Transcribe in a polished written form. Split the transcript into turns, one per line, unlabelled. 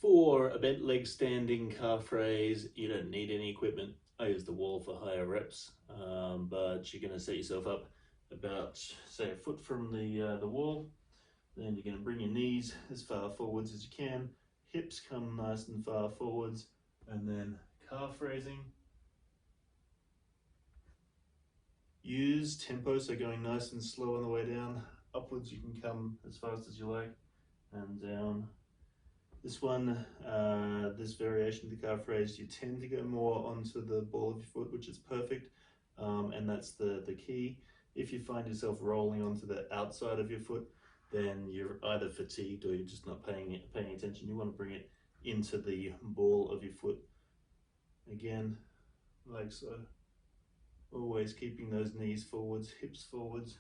For a bent leg standing calf raise, you don't need any equipment. I use the wall for higher reps, but you're going to set yourself up about, say, a foot from the wall. Then you're going to bring your knees as far forwards as you can. Hips come nice and far forwards, and then calf raising. Use tempo, so going nice and slow on the way down. Upwards you can come as fast as you like, and down. This one, this variation of the calf raise, you tend to go more onto the ball of your foot, which is perfect, and that's the key. If you find yourself rolling onto the outside of your foot, then you're either fatigued or you're just not paying attention. You want to bring it into the ball of your foot. Again, like so. Always keeping those knees forwards, hips forwards.